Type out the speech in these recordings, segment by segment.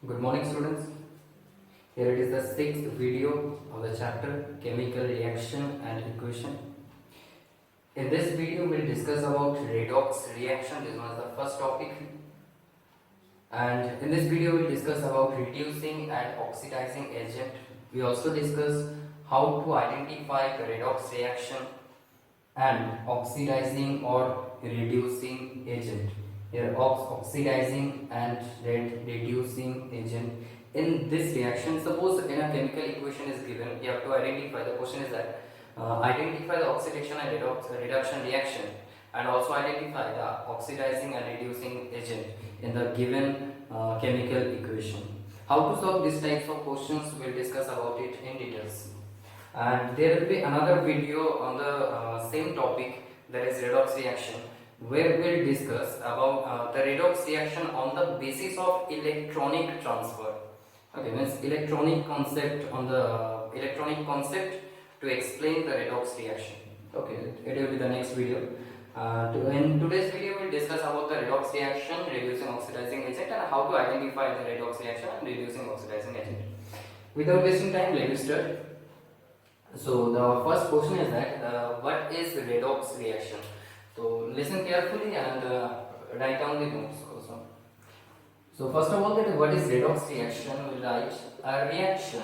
Good morning, students. Here it is the sixth video of the chapter Chemical Reaction and Equation. In this video, we'll discuss about redox reaction. This was the first topic. And in this video, we'll discuss about reducing and oxidizing agent. We also discuss how to identify the redox reaction and oxidizing or reducing agent. Here, oxidizing and reducing agent. In this reaction, suppose in a chemical equation is given, you have to identify. The question is that identify the oxidation and reduction reaction, and also identify the oxidizing and reducing agent in the given chemical equation. How to solve these types of questions, we'll discuss about it in details. And there will be another video on the same topic, that is redox reaction, where we'll discuss about the redox reaction on the basis of electronic transfer. Okay, means electronic concept, on the electronic concept to explain the redox reaction. Okay, it will be the next video. In today's video, we'll discuss about the redox reaction, reducing oxidizing agent, and how to identify the redox reaction and reducing oxidizing agent. Without wasting time, let's start. So the first question is that what is redox reaction? So listen carefully and write down the notes also. So first of all, that what is redox reaction? We write a reaction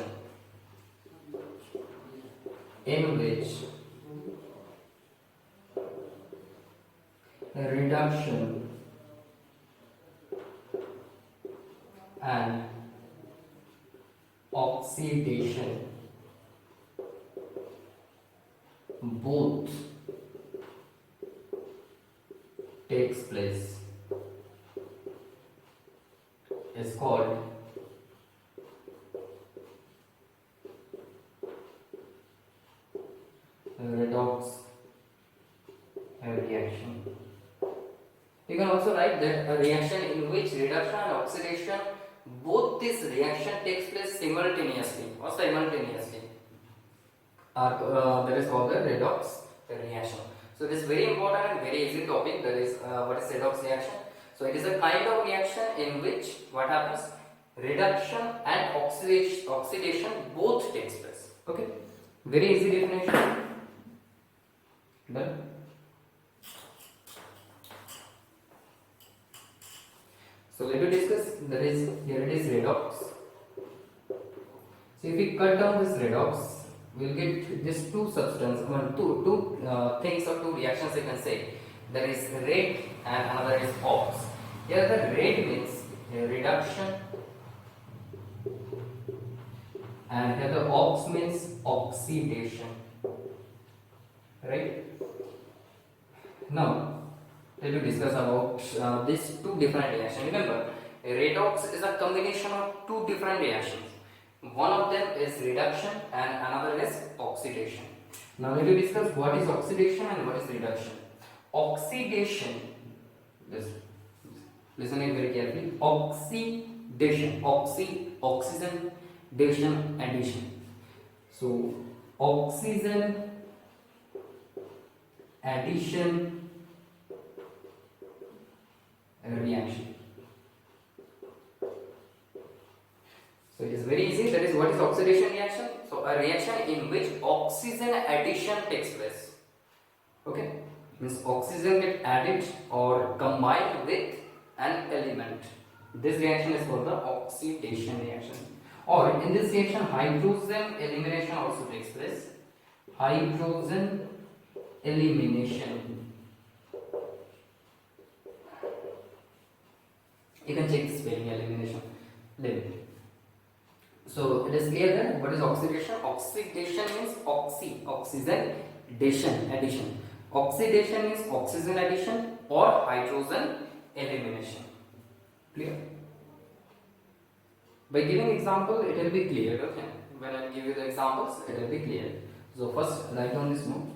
in which reduction and oxidation both takes place is called redox reaction. You can also write that a reaction in which reduction and oxidation, both this reaction takes place simultaneously or simultaneously, that is called the redox reaction. So this is very important and very easy topic, that is what is redox reaction. So it is a kind of reaction in which what happens, reduction and oxidation both takes place. Okay, very easy definition. Done. So let me discuss. There is, here it is redox. So if we cut down this redox, we'll get this two substances, two things or two reactions, you can say. There is red and another is ox. Here the red means reduction and here the ox means oxidation. Right? Now let me discuss about these two different reactions. Remember, redox is a combination of two different reactions. One of them is reduction and another is oxidation. Now let me discuss what is oxidation and what is reduction. Oxidation, listen it very carefully. Oxidation, oxygen, addition. So oxygen addition reaction. So it is very easy. That is what is oxidation reaction. So a reaction in which oxygen addition takes place. Okay, means oxygen get added or combined with an element. This reaction is called the oxidation reaction. Or in this reaction, hydrogen elimination also takes place. Hydrogen elimination. You can check the spelling, elimination. So it is clear that what is oxidation? Oxidation means oxygen addition. Oxidation means oxygen addition or hydrogen elimination. Clear? By giving example, it will be clear. Okay. When I give you the examples, it will be clear. So first, write down this note.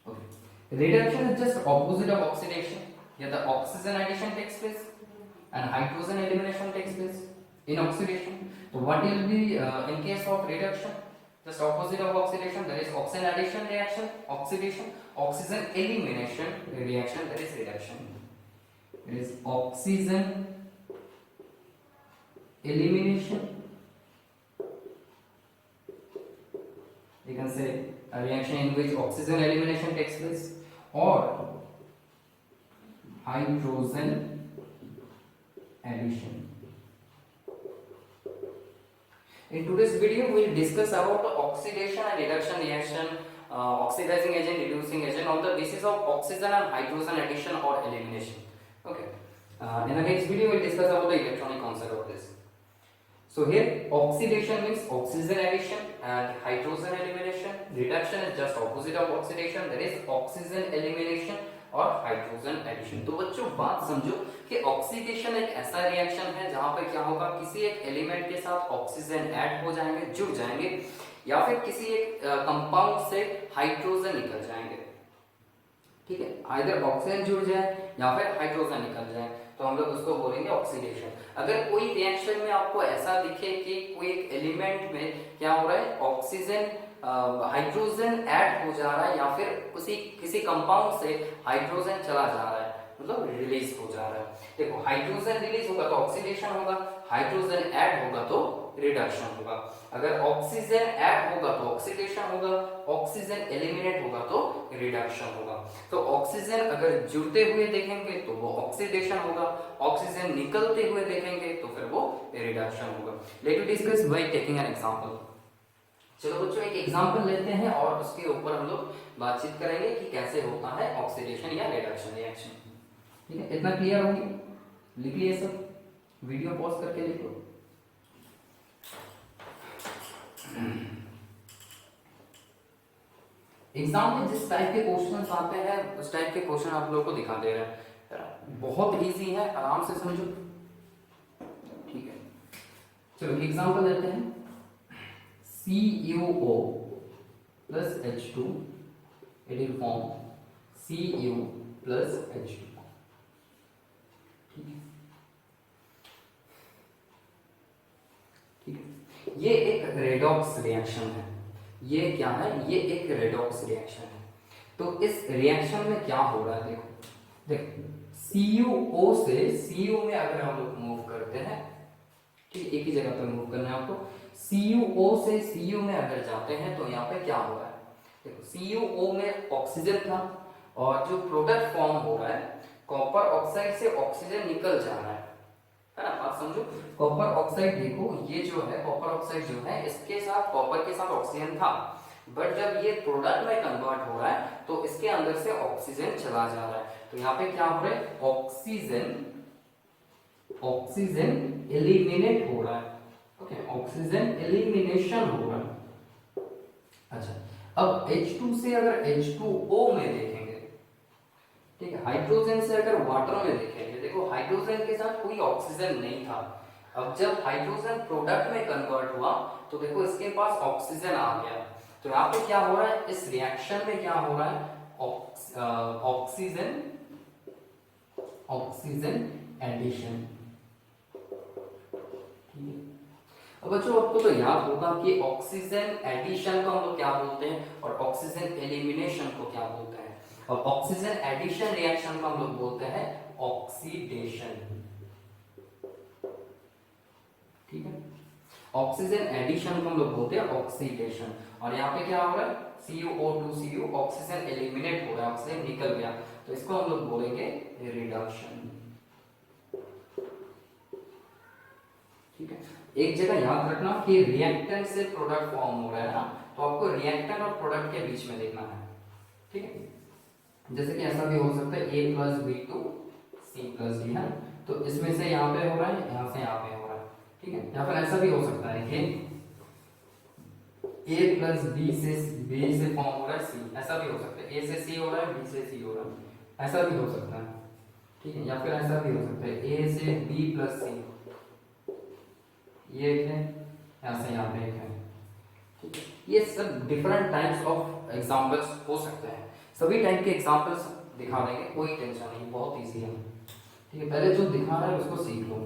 Okay. Reduction is just opposite of oxidation. Here the oxygen addition takes place and hydrogen elimination takes place in oxidation. So what will be in case of reduction? Just opposite of oxidation, there is oxygen addition reaction, oxidation, oxygen elimination reaction, that is reduction. It is oxygen elimination, you can say a reaction in which oxygen elimination takes place, or hydrogen addition. In today's video we will discuss about the oxidation and reduction reaction, oxidizing agent, reducing agent on the basis of oxygen and hydrogen addition or elimination. Okay. In the next video we will discuss about the electronic concept of this. So here oxidation means oxygen addition and hydrogen elimination. Reduction is just opposite of oxidation, that is oxygen elimination और hydrogen addition. तो बच्चों बात समझो कि oxidation एक ऐसा reaction है जहां पर क्या होगा, किसी एक एलिमेंट के साथ ऑक्सीजन ऐड हो जाएंगे, जुड़ जाएंगे, या फिर किसी एक कंपाउंड से हाइड्रोजन निकल जाएंगे। ठीक है, आइदर ऑक्सीजन जुड़ जाए या फिर हाइड्रोजन निकल जाए, तो हम लोग उसको बोलेंगे ऑक्सीडेशन। अगर कोई रिएक्शन में आपको ऐसा दिखे कि कोई एक एलिमेंट में क्या हो रहा है, ऑक्सीजन हाइड्रोजन ऐड हो जा रहा है या फिर किसी कंपाउंड से हाइड्रोजन चला जा रहा है, मतलब रिलीज हो जा रहा है। देखो हाइड्रोजन रिलीज होगा तो ऑक्सीडेशन होगा, हाइड्रोजन ऐड होगा तो रिडक्शन होगा। अगर ऑक्सीजन ऐड होगा तो ऑक्सीडेशन होगा, ऑक्सीजन एलिमिनेट होगा तो रिडक्शन होगा। तो ऑक्सीजन अगर जुड़ते हुए देखेंगे तो वो ऑक्सीडेशन होगा, ऑक्सीजन निकलते हुए देखेंगे तो फिर वो रिडक्शन होगा। Let us discuss by taking an example. चलो बच्चों एक एग्जांपल लेते हैं और उसके ऊपर हम लोग बातचीत करेंगे कि कैसे होता है ऑक्सीडेशन या रिडक्शन रिएक्शन। ठीक है, इतना क्लियर होगी? लिख लिए सब, वीडियो पॉज करके लिख लो। एग्जाम में जिस टाइप के क्वेश्चंस आते हैं उस टाइप के क्वेश्चन आप लोगों को दिखा दे रहे हैं, बहुत इजी है, आराम से समझो। ठीक है, चलो एग्जांपल लेते हैं। CuO plus H2, it will form Cu plus H2। ठीक है, ठीक है, ये एक रेडॉक्स रिएक्शन है। ये क्या है, ये एक रेडॉक्स रिएक्शन है। तो इस रिएक्शन में क्या हो रहा है, देखो CuO से Cu में अगर हम लोग मूव करते हैं, ठीक, एक ही जगह पे मूव करना है आपको। CuO से Cu में अगर जाते हैं तो यहाँ पे क्या हो रहा है, देखो CuO में ऑक्सीजन था और जो प्रोडक्ट फॉर्म हो रहा है, कॉपर ऑक्साइड से ऑक्सीजन निकल जा रहा है ना। आप समझो, कॉपर ऑक्साइड देखो, ये जो है कॉपर ऑक्साइड जो है, इसके साथ कॉपर के साथ ऑक्सीजन था, बट जब ये प्रोडक्ट में कन्वर्ट हो रहा है तो इसके अंदर से ऑक्सीजन चला जा रहा है। तो यहाँ पे क्या हो रहा है, ऑक्सीजन एलिमिनेट हो रहा है। ओके, ऑक्सीजन एलिमिनेशन हो रहा है। अच्छा, अब H2 से अगर H2O में देखेंगे, ठीक है, हाइड्रोजन से अगर वाटर में देखेंगे, देखो हाइड्रोजन के साथ कोई ऑक्सीजन नहीं था। अब जब हाइड्रोजन प्रोडक्ट में कन्वर्ट हुआ तो देखो इसके पास ऑक्सीजन आ गया। तो यहाँ पे क्या हो रहा है, इस रिएक्शन में क्या हो रहा है, ऑक्सीजन एडिशन। अब बच्चों आपको तो याद होगा कि ऑक्सीजन एडिशन को हम लोग क्या बोलते हैं और ऑक्सीजन एलिमिनेशन को क्या बोलते हैं। और ऑक्सीजन एडिशन रिएक्शन को हम लोग बोलते हैं ऑक्सीडेशन। ठीक है, ऑक्सीजन एडिशन को हम लोग बोलते हैं ऑक्सीडेशन। और यहाँ पे क्या हो रहा है, CuO2Cu, ऑक्सीजन एलिमिनेट हो रहा है, ऑक्सीजन निकल गया, तो इसको हम लोग बोलेंगे रिडक्शन। ठीक है, एक जगह याद रखना कि रिएक्टेंट से प्रोडक्ट फॉर्म हो रहा है ना, तो आपको रिएक्टेंट और प्रोडक्ट के बीच में देखना है। ठीक है, जैसे कि ऐसा भी हो सकता है A + B2 C + D है, तो इसमें से यहाँ पे हो रहा है, यहाँ से यहाँ पे हो रहा है। ठीक है, या फिर ऐसा भी हो सकता है कि A + B से फॉर्म हो रहा है C, ऐसा भी हो सकता है। A से C हो रहा है, B से C हो रहा है, ऐसा भी हो सकता है। ठीक है, या फिर ऐसा भी हो सकता है A से B + C, ये एक है, यहाँ से यहाँ पे एक है। ठीक है, ये सब डिफरेंट टाइप्स ऑफ एग्जांपल्स हो सकते हैं। सभी टाइप के एग्जांपल्स दिखा देंगे, कोई टेंशन नहीं, बहुत इजी है। ठीक है, पहले जो दिखा रहा है उसको सीख लो।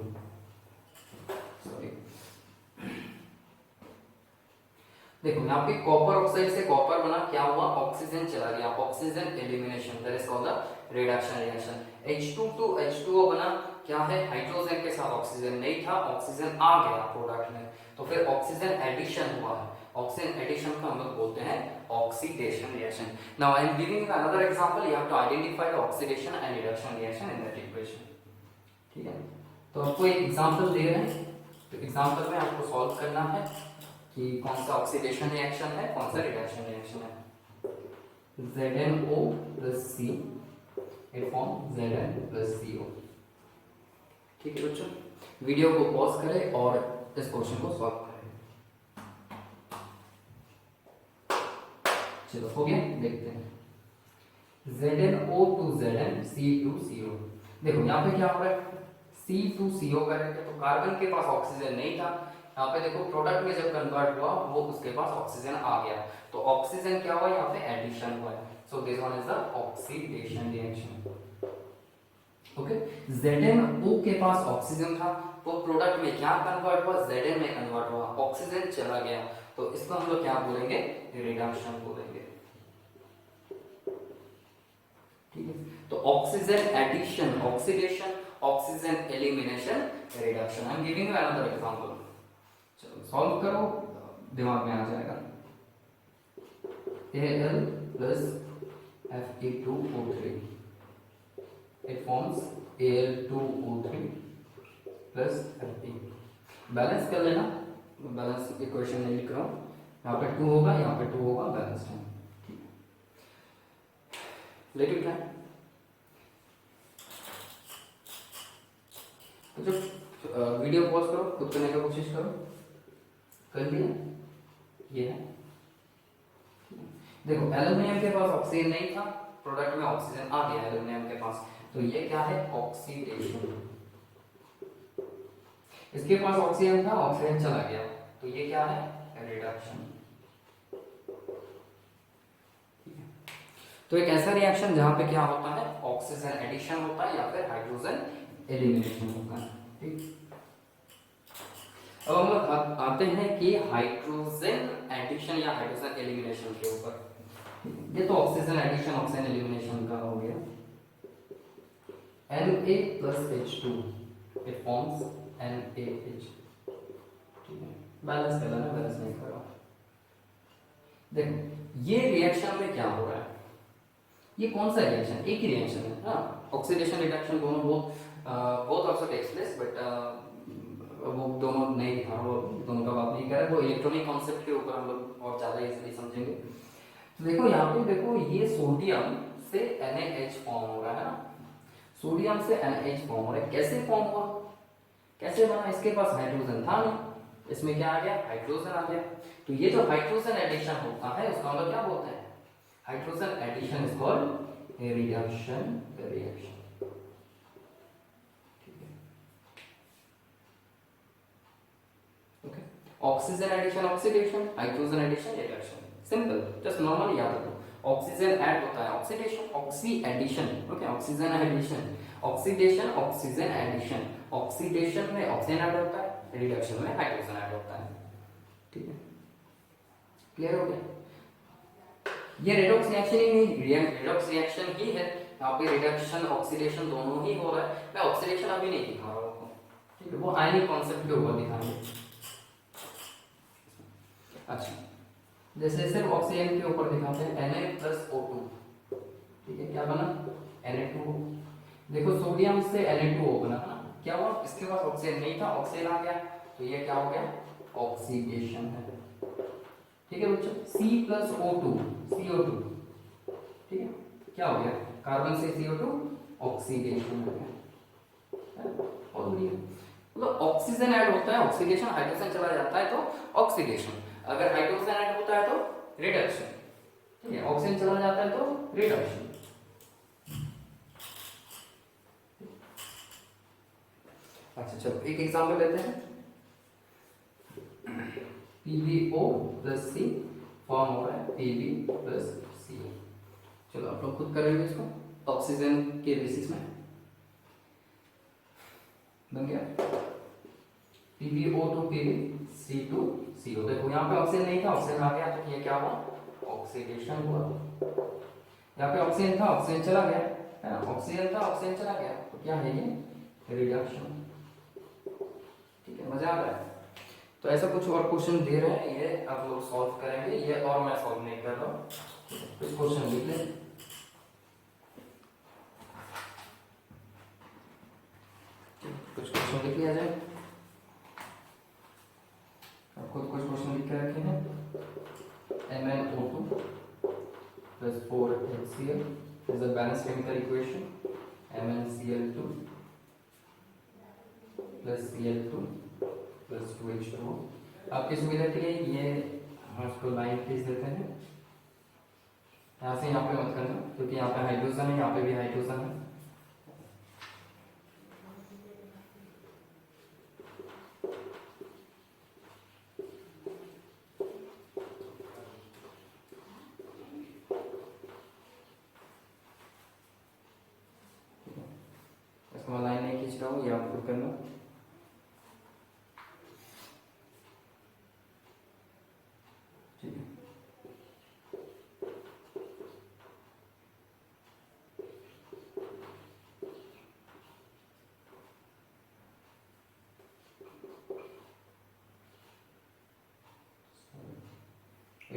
देखो यहाँ पे कॉपर ऑक्साइड से कॉपर बना, क्या हुआ, ऑक्सीजन चला गया, oxygen elimination, that is called the reduction reaction. H2 to H2O बना, क्या है, हाइड्रोजन के साथ ऑक्सीजन नहीं था, ऑक्सीजन आ गया प्रोडक्ट में, तो फिर ऑक्सीजन एडिशन हुआ है। ऑक्सीजन एडिशन को हम लोग बोलते हैं oxidation reaction. Now I am giving another example, you have to identify the oxidation and reduction reaction in that equation. ठीक है, तो आपको एक एग्जांपल दे रहे हैं, तो एग्जांपल में आपको सॉल्व करना है कि कौन सा ऑक्सीडेशन रिएक्शन है, कौन सा रिडक्शन रिएक्शन है। ZnO plus C, it forms Zn plus CO। ठीक है बच्चों, वीडियो को पॉज करें और इस क्वेश्चन को सॉल्व करें। चलो हो गया, देखते हैं। ZnO to Zn, C to CO। देखो यहाँ पे क्या हो रहा है, C to CO करेंगे तो कार्बन के पास ऑक्सीजन नहीं था, यहाँ पे देखो प्रोडक्ट में जब कन्वर्ट हुआ वो उसके पास ऑक्सीजन आ गया, तो ऑक्सीजन क्या हुआ, यहाँ पे एडिशन हुआ है। So this one is the oxidation reaction. Okay, ZnO के पास ऑक्सीजन था, तो प्रोडक्ट में क्या कन्वर्ट हुआ, Zn में कन्वर्ट हुआ, ऑक्सीजन चला गया, तो इसको हम लोग क्या बोलेंगे, रिडक्शन बोलेंगे। ठीक है, तो oxygen addition oxidation, oxygen elimination reduction. I am giving you another example. चलो सॉल्व करो, दिमाग में आ जाएगा। Al plus Fe2O3, it forms Al2O3 plus Fe। Balance कर लेना, बैलेंस इक्वेशन नहीं लिख रहा हूँ, यहाँ पे 2 होगा, यहाँ पे 2 होगा, बैलेंस है। Let it try. तो जब वीडियो पॉज करो, खुद करने की कोशिश करो, कर लिया, ये है। देखो एल्युमिनियम के पास ऑक्सीजन नहीं था, प्रोडक्ट में ऑक्सीजन आ गया एल्युमिनियम के पास, तो ये क्या है, ऑक्सीडेशन। इसके पास ऑक्सीजन था, ऑक्सीजन चला गया, तो ये क्या है, रिडक्शन। तो एक ऐसा रिएक्शन जहां पे क्या होता है, ऑक्सीजन एडिशन होता है या फिर हाइड्रोजन एलिमिनेशन होता है। ठीक, अब हम लोग आते हैं कि हाइड्रोजन एडिशन या हाइड्रोजन एलिमिनेशन के ऊपर। ये तो ऑक्सीजन एडिशन ऑक्सीजन एलिमिनेशन का हो गया। Na plus H2 it forms NaH। ठीक है, बैलेंस कर लेना, बैलेंस नहीं करो। देखो ये रिएक्शन में क्या हो रहा है, ये कौन सा रिएक्शन, एक ही रिएक्शन है ना, ऑक्सीडेशन रिडक्शन दोनों both also takes place, but वो दोनों नहीं दिखा, वो दोनों का बात नहीं कर रहे, वो इलेक्ट्रॉनिक कॉन्सेप्ट के ऊपर हम लोग और ज्यादा इजीली समझेंगे। तो देखो यहाँ पे देखो, ये सोडियम से NaH फॉर्म हो रहा है ना, सोडियम से NaH फॉर्म हो रहा है, कैसे फॉर्म हुआ, कैसे बना, इसके पास हाइड्रोजन था नहीं, इसमें क्या आ गया, हाइड्रोजन आ गया। तो ये जो हाइड्रोजन एडिशन होता है उसको हम लोग क्या बोलते हैं, hydrogen addition is called reduction reaction. Okay, oxygen addition oxidation, hydrogen addition reduction, simple, just normal याद रखो। ऑक्सीजन ऐड होता है oxidation, oxy addition, okay, oxygen addition, oxidation, oxygen addition, oxidation में ऑक्सीजन ऐड होता है, रिडक्शन में hydrogen add होता है। ठीक है, क्लियर हो गया। ये रेडॉक्स रिएक्शन ही नहीं, रेडॉक्स रिएक्शन ही है, यहाँ पे रिडक्शन ऑक्सीडेशन दोनों ही हो रहा है। मैं ऑक्सीडेशन अभी नहीं दिखा रहा हूँ आपको, ठीक है, वो आयनिक कॉन्सेप्ट के ऊपर दिखाएंगे। अच्छा, जैसे सिर्फ ऑक्सीजन के ऊपर दिखाते हैं, Na+O2, ठीक है, क्या बना, Na2। देखो सोडियम से Na2O बना, क्या हुआ, इसके पास ऑक्सीजन नहीं था, ऑक्सीजन आ गया, तो ये क्या हो गया, ऑक्सीडेशन है। ठीक है बच्चों, C+O2 CO2, ठीक है, क्या हो गया, कार्बन से CO2 ऑक्सीडेशन हो गया। और मतलब ऑक्सीजन ऐड होता है ऑक्सीडेशन, हाइड्रोजन चला जाता है तो ऑक्सीडेशन, अगर हाइड्रोजन ऐड होता है तो रिडक्शन। ठीक है, ऑक्सीजन चला जाता है तो रिडक्शन। अच्छा चलो एक एग्जांपल लेते हैं, PbO plus C फॉर्म हो रहा है Pb plus CO। चलो आप लोग खुद करेंगे इसको ऑक्सीजन के बेसिस में, बन गया PbO to Pb, C to CO। देखो यहाँ पे ऑक्सीजन नहीं था, ऑक्सीजन आ गया, तो ये क्या हुआ, ऑक्सीडेशन हुआ। यहाँ पे ऑक्सीजन था, ऑक्सीजन चला गया, है ना, ऑक्सीजन था, ऑक्सीजन चला गया, तो क्या है ये रिडक्शन। ठीक है, मजा आ रहा है। तो ऐसा कुछ और क्वेश्चन दे रहे हैं, ये आप लोग सॉल्व करेंगे, ये और मैं सॉल्व नहीं कर रहा हूँ। कुछ क्वेश्चन लिख लें, कुछ क्वेश्चन लिख लिया जाए। आप खुद कुछ क्वेश्चन लिख के रखे हैं। MnO2 plus 4HCl is a balanced chemical equation. MnCl2 plus Cl2 plus 2H2O। आपकी सुविधा के लिए ये हम इसको लाइन खींच देते हैं, यहाँ से यहाँ पे मत करना, क्योंकि यहाँ पे हाइड्रोजन है, यहाँ पे भी हाइड्रोजन है। इसको मैं लाइन नहीं खींच रहा हूँ, ये आप खुद करना। ठीक है,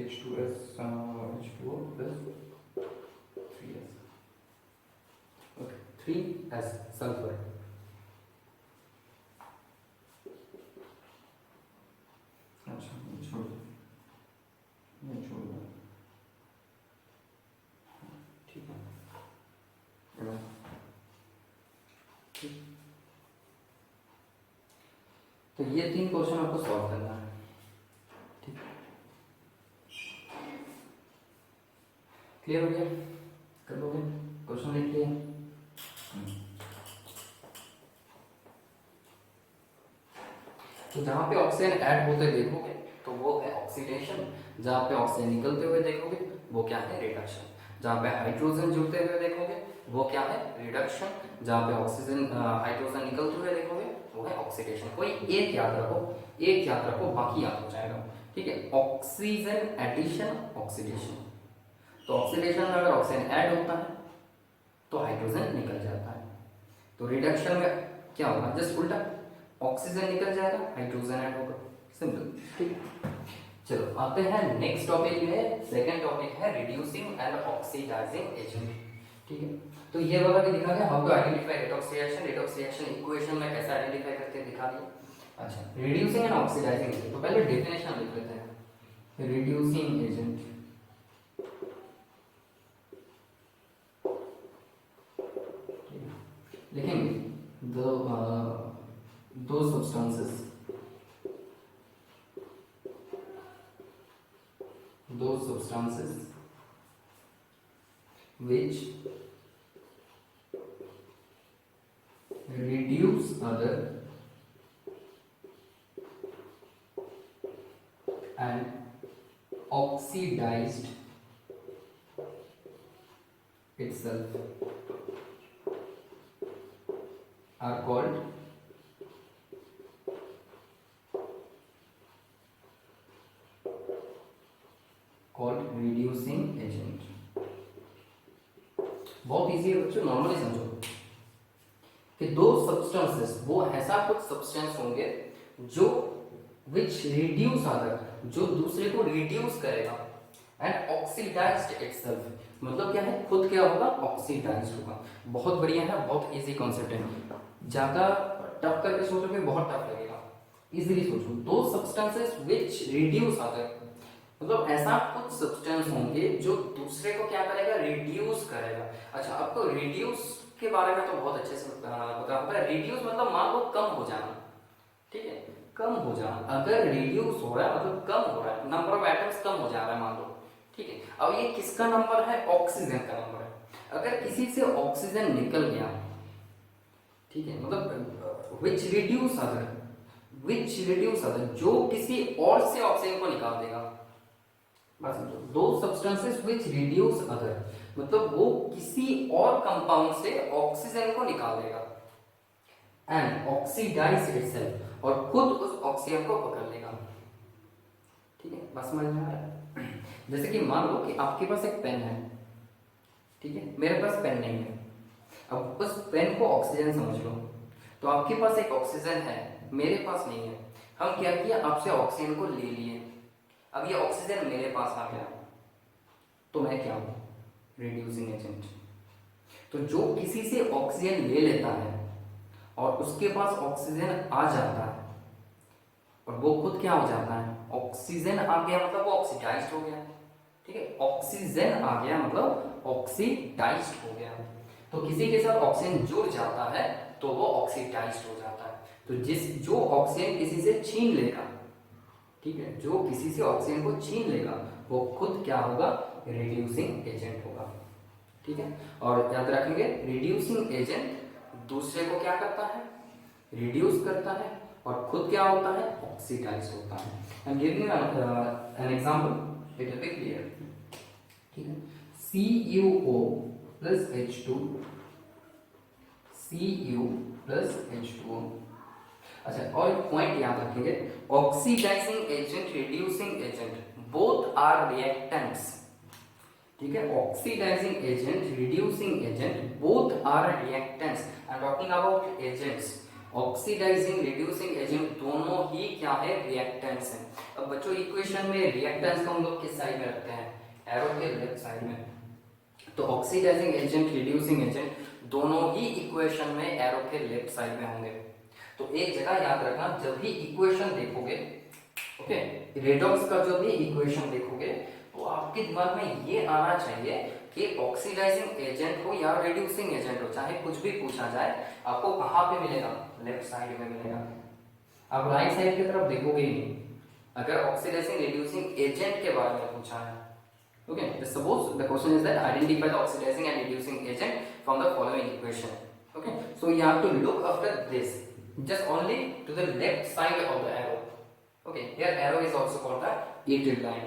H2S H2O plus 3S, okay, 3S sulphur. अच्छा, ये छोड़ दो, ये छोड़ दो, ठीक है। ठीक, तो ये 3 क्वेश्चन आपको सॉल्व करना है। ठीक, क्लियर हो गया? कर लोगे? क्वेश्चन लिख लिए? तो जहाँ पे ऑक्सीजन ऐड होते देखोगे तो वो है ऑक्सीडेशन, जहाँ पे ऑक्सीजन निकलते हुए देखोगे वो क्या है रिडक्शन, जहाँ पे हाइड्रोजन जुड़ते हुए देखोगे वो क्या है रिडक्शन, जहाँ पे ऑक्सीजन हाइड्रोजन निकलते हुए देखोगे वो है ऑक्सीडेशन। कोई एक याद रखो, एक याद रखो, बाकी याद हो जाएगा। ठीक है, ऑक्सीजन एडिशन ऑक्सीडेशन। तो ऑक्सीडेशन में अगर ऑक्सीजन ऐड होता है तो हाइड्रोजन निकल जाता है, तो रिडक्शन में क्या होगा, जस्ट उल्टा, ऑक्सीजन निकल जाएगा, हाइड्रोजन ऐड होगा, सिंपल। ठीक, चलो आते हैं नेक्स्ट टॉपिक में। सेकंड टॉपिक है रिड्यूसिंग एंड ऑक्सीडाइजिंग एजेंट। ठीक है, तो ये वाला भी दिखा गया, how to identify redox reaction, redox reaction equation में कैसे आइडेंटिफाई करते हैं दिखा दिया। अच्छा, रिड्यूसिंग एंड ऑक्सीडाइजिंग एजेंट, तो पहले डेफिनेशन लिख लेते हैं। रिड्यूसिंग एजेंट लिखेंगे दो substances which reduce other and oxidized itself are called reducing agent। बहुत इजी है बच्चों, नॉर्मली समझो कि दो सब्सटेंसेस, वो ऐसा कुछ सब्सटेंस होंगे जो which reduce other, जो दूसरे को रिड्यूस करेगा, एंड ऑक्सीडाइज्ड इटसेल्फ, मतलब क्या है, खुद क्या होगा, ऑक्सीडाइज्ड होगा। बहुत बढ़िया है, बहुत इजी कॉन्सेप्ट है, ज्यादा टफ करके सोचोगे बहुत टफ लगेगा, इजीली सोचो। दो सब्सटेंसेस व्हिच रिड्यूस अदर, मतलब ऐसा कुछ सब्सटेंस होंगे जो दूसरे को क्या करेगा, रिड्यूस करेगा। अच्छा, आपको रिड्यूस के बारे में तो बहुत अच्छे से पता होगा। रिड्यूस मतलब मान लो कम हो जाना, ठीक है, कम हो जाना। अगर रिड्यूस हो रहा है मतलब कम हो रहा है, नंबर ऑफ एटम्स कम हो जा रहा है मान लो, ठीक है। अब ये किसका नंबर है, ऑक्सीजन का नंबर है। अगर किसी से ऑक्सीजन निकल गया, ठीक है, मतलब विच रिड्यूस अदर, जो किसी और से ऑक्सीजन को निकाल देगा। बस दो सब्सटेंसेस विच रिड्यूस अदर, मतलब वो किसी और कंपाउंड से ऑक्सीजन को निकाल देगा, एंड ऑक्सीडाइज इटसेल्फ, और खुद उस ऑक्सीजन को पकड़ लेगा। ठीक है, बस समझ में आ रहा है। जैसे कि मान लो कि आपके पास एक पेन है, ठीक है, मेरे पास पेन नहीं है, अब उस पेन को ऑक्सीजन समझ लो, तो आपके पास एक ऑक्सीजन है, मेरे पास नहीं है, हम क्या किया, आपसे ऑक्सीजन को ले लिए, अब ये ऑक्सीजन मेरे पास आ गया, तो मैं क्या हूं, रिड्यूसिंग एजेंट। तो जो किसी से ऑक्सीजन ले लेता है और उसके पास ऑक्सीजन आ जाता है और वो खुद क्या हो जाता है, ऑक्सीजन आ गया मतलब वो ऑक्सीडाइज्ड हो गया, ठीक है, ऑक्सीजन आ गया मतलब ऑक्सीडाइज्ड हो गया। तो किसी के साथ ऑक्सीजन जुड़ जाता है तो वो ऑक्सीडाइज्ड हो जाता है। तो जो ऑक्सीजन किसी से छीन लेगा, ठीक है, जो किसी से ऑक्सीजन को छीन लेगा वो खुद क्या होगा, रिड्यूसिंग एजेंट होगा, ठीक है। और याद रखेंगे, रिड्यूसिंग एजेंट दूसरे को क्या करता है, रिड्यूस करता है, और खुद क्या होता है, ऑक्सीडाइज होता है। I am giving an example, it will be clear, ठीक है। CuO plus H2, Cu plus H2O। अच्छा, और एक पॉइंट याद रखेंगे, oxidizing agent, reducing agent both are reactants, ठीक है, oxidising agent, reducing agent both are reactants. I am talking about agents, oxidizing, reducing agent दोनों ही क्या है, रिएक्टेंट्स हैं। अब बच्चों इक्वेशन में रिएक्टेंट्स को हम लोग किस साइड में रखते हैं, एरो के लेफ्ट साइड में। तो ऑक्सीडाइजिंग एजेंट, रिड्यूसिंग एजेंट दोनों ही इक्वेशन में एरो के लेफ्ट साइड में होंगे। तो एक जगह याद रखना, जब भी इक्वेशन देखोगे, ओके, रेडॉक्स का जो भी इक्वेशन देखोगे तो आपके दिमाग में ये आना चाहिए कि ऑक्सीडाइजिंग एजेंट हो या रिड्यूसिंग एजेंट हो, चाहे कुछ भी पूछा जाए, आपको कहाँ पे मिलेगा, लेफ्ट साइड में मिलेगा। आप राइट साइड की तरफ देखोगे ही नहीं अगर ऑक्सीडाइजिंग, रिड्यूसिंग एजेंट के बारे में पूछा है। Okay, suppose the question is that identify the oxidizing and reducing agent from the following equation. Okay, so you have to look after this, just only to the left side of the arrow. Okay, here arrow is also called the heated line.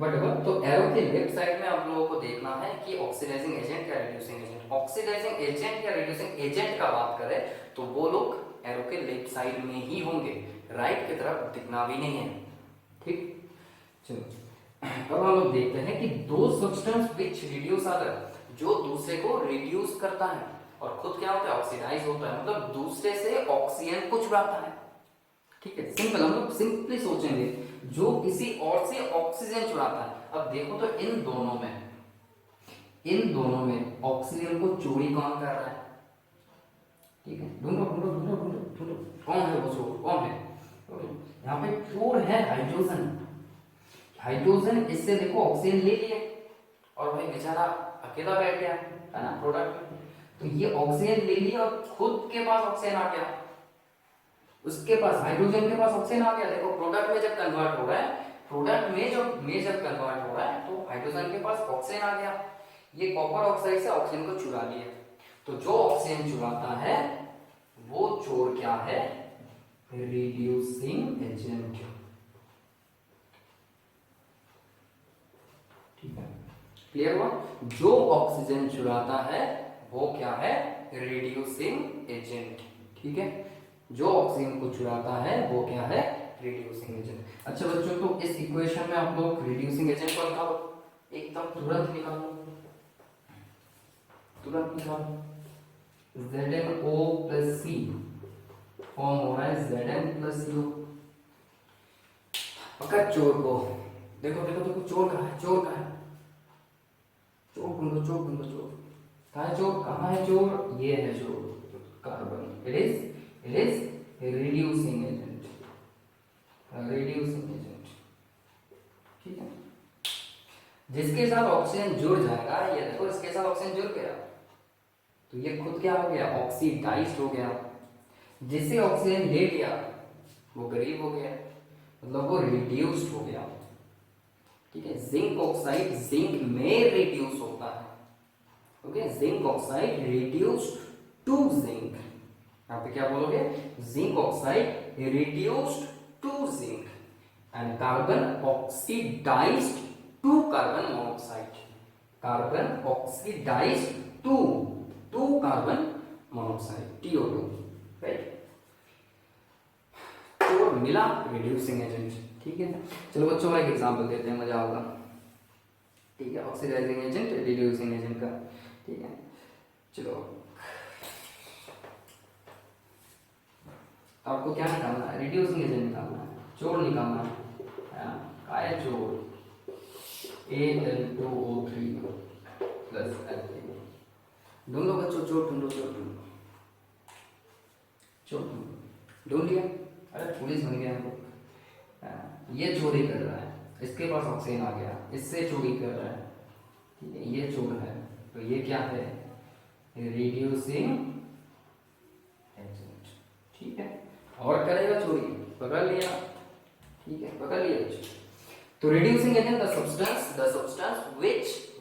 Whatever, तो arrow के left side में आप लोगों को देखना है कि oxidising agent या रिड्यूसिंग एजेंट। ऑक्सीडाइजिंग एजेंट या रिड्यूसिंग एजेंट का बात करें तो वो लोग एरो के लेफ्ट साइड में ही होंगे, राइट की तरफ दिखना भी नहीं है, ठीक। चलो, अब हम लोग देखते हैं कि दो सब्सटेंस विच रिड्यूस अदर, जो दूसरे को रिड्यूस करता है और खुद क्या होता है, ऑक्सीडाइज होता है, मतलब दूसरे से ऑक्सीजन को चुराता है, ठीक है। सिंपल, हम लोग सिंपली सोचेंगे, जो किसी और से ऑक्सीजन चुराता है। अब देखो तो इन दोनों में ऑक्सीजन को चोरी कौन कर रहा है, ठीक है, ढूंढो ढूंढो ढूंढो ढूंढो ढूंढो, कौन है वो चोर, कौन है, यहाँ पे चोर है हाइड्रोजन। हाइड्रोजन इससे देखो ऑक्सीजन ले लिए और भाई बेचारा अकेला बैठ गया है ना प्रोडक्ट में, तो ये ऑक्सीजन ले लिया और खुद के पास ऑक्सीजन आ गया, उसके पास हाइड्रोजन के पास ऑक्सीजन आ गया। देखो प्रोडक्ट में जब कन्वर्ट हो रहा है, प्रोडक्ट में जब कन्वर्ट हो रहा है तो हाइड्रोजन के पास ऑक्सीजन आ गया, ये कॉपर ऑक्साइड से ऑक्सीजन को चुरा लिया। तो जो ऑक्सीजन चुराता है वो चोर क्या है, रिड्यूसिंग एजेंट, ठीक है, क्लियर हुआ। जो ऑक्सीजन चुराता है वो क्या है, रिड्यूसिंग एजेंट, ठीक है, जो ऑक्सीजन को चुराता है वो क्या है, रिड्यूसिंग एजेंट। अच्छा बच्चों, तो इस इक्वेशन में आप लोग रिड्यूसिंग एजेंट को निकालो, एकदम तुरंत निकालो, तुरंत निकालो। ZnO प्लस C फॉर्म हो रहा है Zn प्लस CO। पकड़ चोर को, देखो देखो देखो, चोर कहाँ है, चोर कहाँ है, चोर ढूंढो, चोर ढूंढो, चोर कहाँ है, चोर कहाँ है, चोर ये है चोर, carbon. It is reducing agent, reducing agent, ठीक है। जिसके साथ ऑक्सीजन जुड़ जाएगा, ये देखो इसके साथ ऑक्सीजन जुड़ गया तो ये खुद क्या हो गया, ऑक्सीडाइज्ड हो गया। जिससे ऑक्सीजन ले लिया वो गरीब हो गया, मतलब वो रिड्यूस्ड हो गया, ठीक है। जिंक ऑक्साइड जिंक में रिड्यूस होता है, okay, zinc oxide reduced to zinc, यहाँ पे क्या बोलोगे, zinc oxide reduced to zinc and carbon oxidized to carbon monoxide, carbon oxidized to carbon monoxide TO2, right. तो मिला रिड्यूसिंग एजेंट, ठीक है। चलो बच्चों, एक एग्जांपल देते हैं, मजा होगा। ठीक है, ऑक्सीडाइजिंग एजेंट, रिड्यूसिंग एजेंट का। ठीक है, चलो आपको क्या निकालना है, रिड्यूसिंग एजेंट निकालना है, जोड़ निकालना है, क्या है जोड़, Al2O3 प्लस Al3। ढूंढो बच्चों, जोड़ ढूंढो, जोड़ ढूंढो, जोड़ ढूंढो, ढूंढ लिया? अरे पुलिस बन गया हम लोग। ये चोरी कर रहा है, इसके पास ऑक्सीजन आ गया, इससे चोरी कर रहा है, ठीक है, ये चोर है, तो ये क्या है, रिड्यूसिंग एजेंट। ठीक है, और करेगा चोरी, पकड़ लिया, ठीक है, पकड़ लिया बच्चों। तो reducing agent the substance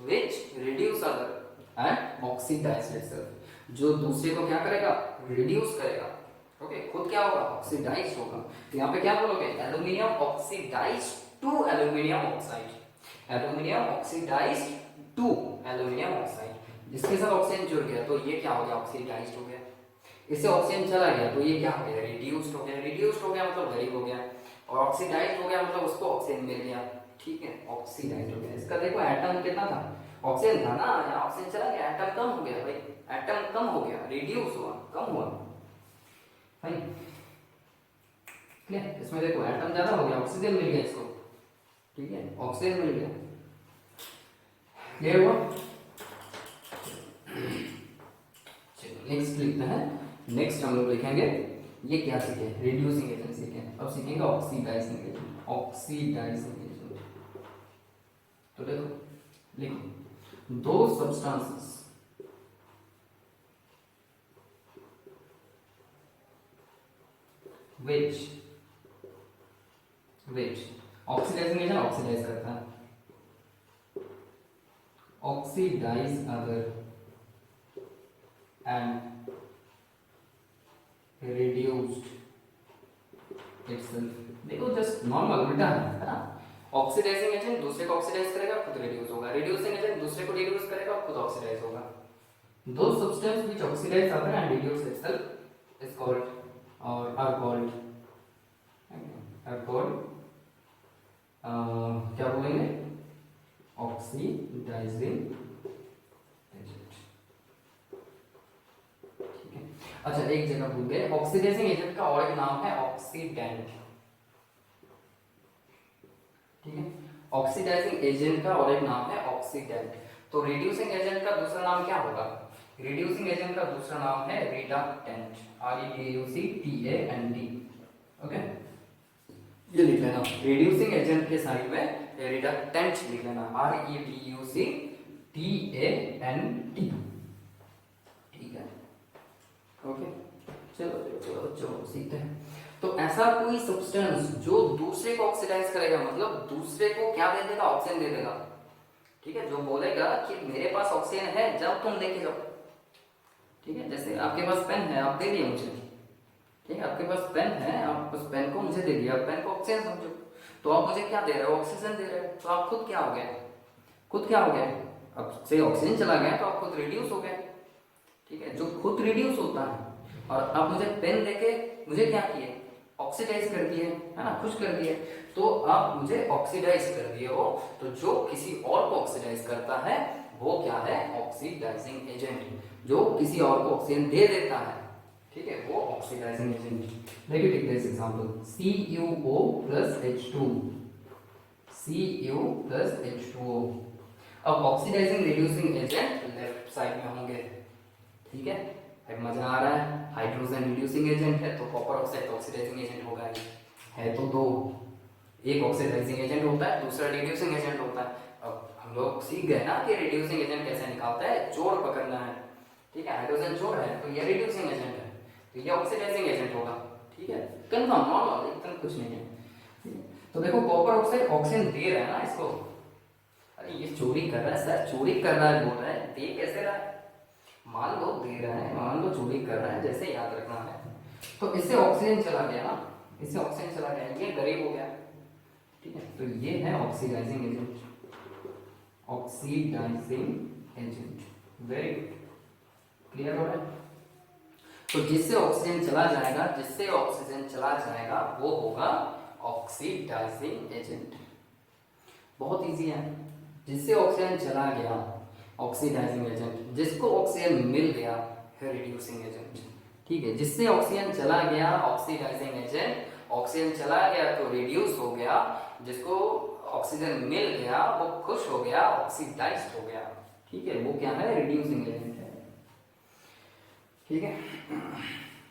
which reduce other and oxidize itself, जो दूसरे को क्या करेगा, रिड्यूस करेगा। ओके, खुद क्या होगा, ऑक्सीडाइज होगा। तो यहाँ पे क्या बोलोगे, aluminium oxidise to aluminium oxide, aluminium oxidise to aluminium oxide. जिसके साथ ऑक्सीजन जुड़ गया तो ये क्या हो गया, ऑक्सीडाइज्ड हो गया। इससे ऑक्सीजन चला गया तो ये क्या हो गया, रिड्यूस्ड हो गया। रिड्यूस्ड हो गया मतलब गरीब हो गया, और ऑक्सीडाइज्ड हो गया मतलब उसको ऑक्सीजन मिल गया। ठीक है, ऑक्सीडाइज्ड हो गया। इसका देखो एटम कितना था, ऑक्सीजन था ना, यहाँ ऑक्सीजन चला गया, एटम कम हो गया भाई, एटम कम हो गया, रिड्यूस हुआ, कम हुआ भाई। क्लियर? इसमें देखो एटम ज्यादा हो गया, ऑक्सीजन मिल गया इसको, ठीक है, ऑक्सीजन मिल गया। क्लियर हुआ? चलो नेक्स्ट लिखते हैं। नेक्स्ट हम लोग लिखेंगे, ये क्या सीखे, रिड्यूसिंग एजेंट सीखे, अब सीखेंगे ऑक्सीडाइजिंग एजेंट, ऑक्सीडाइजिंग एजेंट। तो देखो लिखो, दो substances which oxidising agent oxidise करता है, oxidise other and reduced itself. देखो जस्ट नॉर्मल उल्टा है ना, ऑक्सीडाइजिंग एजेंट दूसरे को ऑक्सीडाइज करेगा, खुद रिड्यूस होगा, रिड्यूसिंग एजेंट दूसरे को रिड्यूस करेगा, खुद ऑक्सीडाइज होगा। दो substance which oxidise other and reduce itself is called और आर कॉल्ड क्या बोलेंगे, ऑक्सीडाइजिंग एजेंट। ठीक है, अच्छा एक जगह भूल गए, ऑक्सीडाइजिंग एजेंट का और एक नाम है ऑक्सीडेंट। ठीक है, ऑक्सीडाइजिंग एजेंट का और एक नाम है ऑक्सीडेंट। तो रिड्यूसिंग एजेंट का दूसरा नाम क्या होगा, रिड्यूसिंग एजेंट का दूसरा नाम है रिडक्टेंट, REDUCTANT। ओके, ये लिख लेना, रिड्यूसिंग एजेंट के साइड में रिडक्टेंट लिख लेना, REDUCTANT। ठीक है, ओके, चलो सीखते हैं। तो ऐसा कोई सब्सटेंस जो दूसरे को ऑक्सीडाइज करेगा, मतलब दूसरे को क्या दे देगा, ऑक्सीजन दे देगा। ठीक है, जो बोलेगा कि मेरे पास ऑक्सीजन है, जब तुम लेके जाओ। ठीक है, जैसे आपके पास पेन है, आप दे दिए मुझे, ठीक है, आपके पास पेन है, आप उस पेन को मुझे दे दिया, पेन को ऑक्सीजन समझो, तो आप मुझे क्या दे रहे हो, ऑक्सीजन दे रहे हो, तो आप खुद क्या हो गए, खुद क्या हो गए, अब से ऑक्सीजन चला गया तो आप खुद रिड्यूस हो गए। ठीक है, जो खुद रिड्यूस होता है, और आप मुझे पेन देके मुझे क्या किए, ऑक्सीडाइज कर दिए, है ना, खुश कर दिए, तो आप मुझे ऑक्सीडाइज कर दिए हो। तो जो किसी और को ऑक्सीडाइज करता है वो क्या है, ऑक्सीडाइजिंग एजेंट। जो किसी और को ऑक्सीजन दे देता है, ठीक है, वो oxidising agent. Let me take this example, CuO plus H2, Cu plus H2O। अब oxidising reducing agent left side में होंगे। ठीक है, अब मजा आ रहा है, हाइड्रोजन रिड्यूसिंग एजेंट है तो कॉपर ऑक्साइड ऑक्सीडाइजिंग एजेंट होगा ही, है तो दो, एक ऑक्सीडाइजिंग एजेंट होता है, दूसरा रिड्यूसिंग एजेंट होता है। अब हम लोग सीख गए ना कि रिड्यूसिंग एजेंट कैसे निकालता है, जोड़ पकड़ना है। ठीक है, हाइड्रोजन जोड़ है तो ये रिड्यूसिंग एजेंट है, तो ये ऑक्सीडाइजिंग एजेंट होगा। ठीक है, कंफर्म, नॉर्मल, एकदम कुछ नहीं है। तो देखो कॉपर ऑक्साइड ऑक्सीजन दे रहा है ना इसको, अरे ये चोरी कर रहा है सर, चोरी कर रहा है बोल रहा है, दे कैसे रहा है, मान लो दे रहा है, मान लो चोरी कर रहा है, जैसे याद रखना है। तो इससे ऑक्सीजन चला गया ना, इससे ऑक्सीजन चला गया, ये गरीब हो गया। ठीक है, तो ये है oxidising agent, oxidising agent. Very good, clear हो रहा है? तो जिससे ऑक्सीजन चला जाएगा, जिससे ऑक्सीजन चला जाएगा वो होगा ऑक्सीडाइजिंग एजेंट। बहुत इजी है, जिससे ऑक्सीजन चला गया ऑक्सीडाइजिंग एजेंट, जिसको ऑक्सीजन मिल गया है रिड्यूसिंग एजेंट। ठीक है, जिससे ऑक्सीजन चला गया ऑक्सीडाइजिंग एजेंट, ऑक्सीजन चला गया तो रिड्यूस हो गया, जिसको ऑक्सीजन मिल गया वो खुश हो गया, ऑक्सीडाइज्ड हो गया। ठीक है, वो क्या है, रिड्यूसिंग एजेंट है। ठीक है,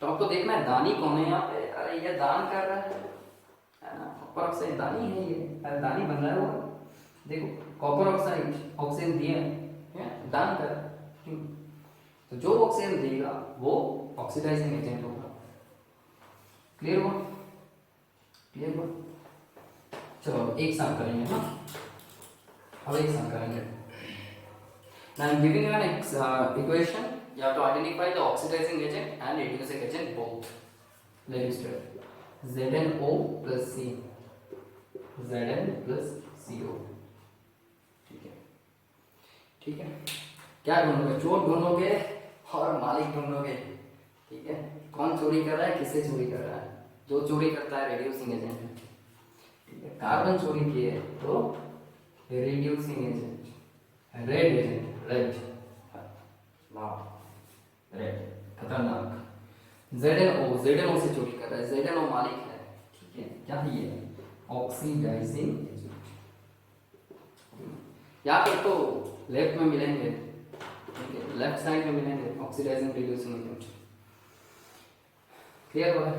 तो आपको देखना है दानी कौन है यहाँ पे। अरे ये दान कर रहा है ना, कॉपर ऑक्साइड दानी है ये, अरे दानी बन रहा है वो। देखो कॉपर ऑक्साइड ऑक्सीजन दिया है, दान कर। तो जो ऑक्सीजन देगा वो ऑक्सीडाइजिंग एजेंट होगा। क्लियर हुआ? क्लियर हुआ? चलो एक साथ करेंगे ना, अब एक साथ करेंगे। Now I'm giving you an equation. You have to identify the oxidizing agent and reducing agent both. Let me start. ZnO plus C. Zn plus CO. ठीक है, ठीक है। क्या ढूंढोगे? चोर ढूंढोगे और मालिक ढूंढोगे। ठीक है, कौन चोरी कर रहा है, किससे चोरी कर रहा है? जो चोरी करता है रिड्यूसिंग एजेंट है। ठीक है, कार्बन चोरी किए तो reducing agent, red agent, red red खतरनाक। ZnO से चोरी कर रहा है, ZnO मालिक है। ठीक है, क्या है ये, ऑक्सीडाइजिंग एजेंट। या फिर तो लेफ्ट में मिलेंगे, लेफ्ट साइड में मिलेंगे ऑक्सीडाइजिंग रिड्यूसिंग एजेंट। क्लियर हो रहा है?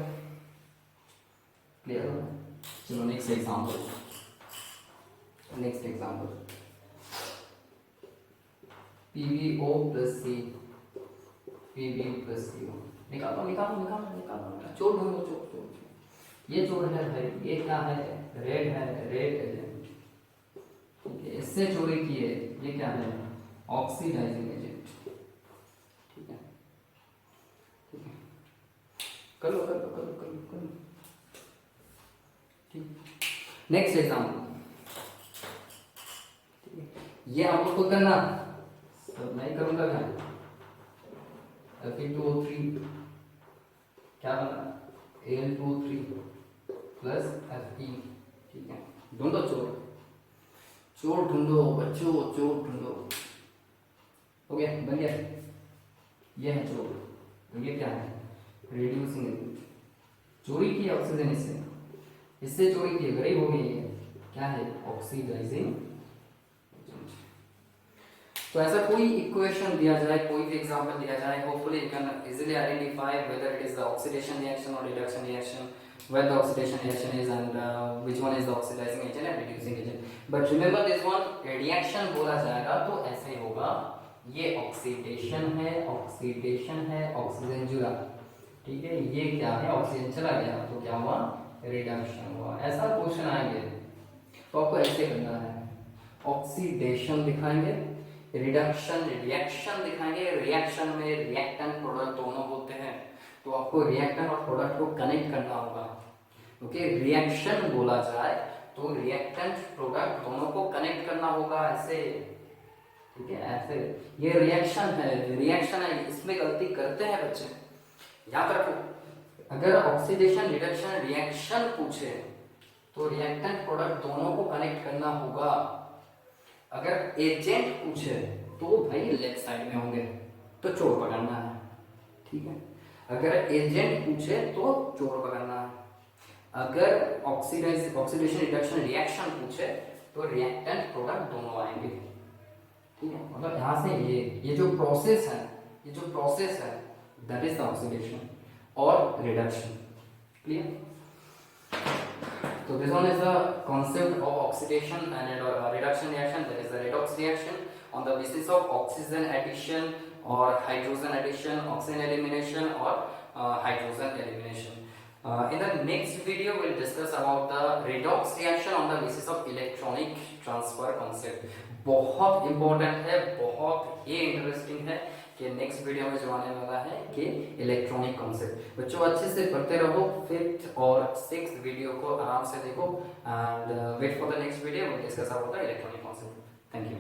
क्लियर हो रहा है? चलो next example, next example. PbO plus C, Pb plus CO। निकालो निकालो निकालो निकालो, चोर ढूंढो, चोर चोर। ये चोर है भाई, ये क्या है, रेड है, रेड एजेंट। ठीक है, इससे चोरी की है, ये क्या है, ऑक्सीडाइजिंग एजेंट। ठीक है, ठीक है, करो करो करो करो करो। ठीक, नेक्स्ट एग्जांपल। ये आपको खुद करना, सब नहीं करूंगा क्या। Fe2O3 क्या बना, Al2O3 प्लस Fe। ठीक है, ढूंढो चोर, चोर ढूंढो बच्चों, चोर ढूंढो। हो गया, बन गया, ये है चोर। तो ये क्या है, रिड्यूसिंग एजेंट। चोरी की ऑक्सीजन इससे, इससे चोरी की, गरीब हो गई है, क्या है, ऑक्सीडाइजिंग। तो ऐसा कोई इक्वेशन दिया जाए, कोई भी एग्जांपल दिया जाए, hopefully you can easily identify whether it is the oxidation reaction और reduction reaction, where the oxidation reaction is and which one is the oxidizing agent and reducing agent. But remember this one, reaction बोला जाएगा तो ऐसे होगा, ये oxidation है, oxidation है, oxygen जुड़ा। ठीक है, ये क्या है, ऑक्सीजन चला गया तो क्या हुआ, रिडक्शन हुआ। ऐसा क्वेश्चन आएंगे तो आपको ऐसे करना है, ऑक्सीडेशन दिखाएंगे, रिडक्शन रिएक्शन दिखाएंगे। रिएक्शन में रिएक्टेंट प्रोडक्ट दोनों होते हैं, तो आपको रिएक्टेंट और प्रोडक्ट को कनेक्ट करना होगा। ओके, रिएक्शन बोला जाए तो रिएक्टेंट प्रोडक्ट दोनों को कनेक्ट करना होगा, ऐसे। ठीक है, ऐसे। ये रिएक्शन है, रिएक्शन है, इसमें गलती करते हैं बच्चे, याद रखो। अगर ऑक्सीडेशन रिडक्शन रिएक्शन पूछे तो रिएक्टेंट प्रोडक्ट दोनों को कनेक्ट करना होगा। अगर एजेंट पूछे तो भाई लेफ्ट साइड में होंगे, तो चोर पकड़ना है। ठीक है, अगर एजेंट पूछे तो चोर पकड़ना है। अगर ऑक्सीडेशन रिडक्शन रिएक्शन पूछे तो रिएक्टेंट प्रोडक्ट दोनों आएंगे। ठीक है, मतलब यहाँ से ये जो प्रोसेस है, ये जो प्रोसेस है दैट इज द ऑक्सीडेशन और reduction. Clear? So this one is the concept of oxidation and reduction reaction, that is the redox reaction on the basis of oxygen addition or hydrogen addition, oxygen elimination or hydrogen elimination. In the next video we will discuss about the redox reaction on the basis of electronic transfer concept. बहुत important है, बहुत ही interesting है कि next video में जो आने वाला है कि इलेक्ट्रॉनिक कॉन्सेप्ट। बच्चों अच्छे से पढ़ते रहो, 5th और 6th वीडियो को आराम से देखो and wait for the next video, discuss about the electronic concept. Thank you.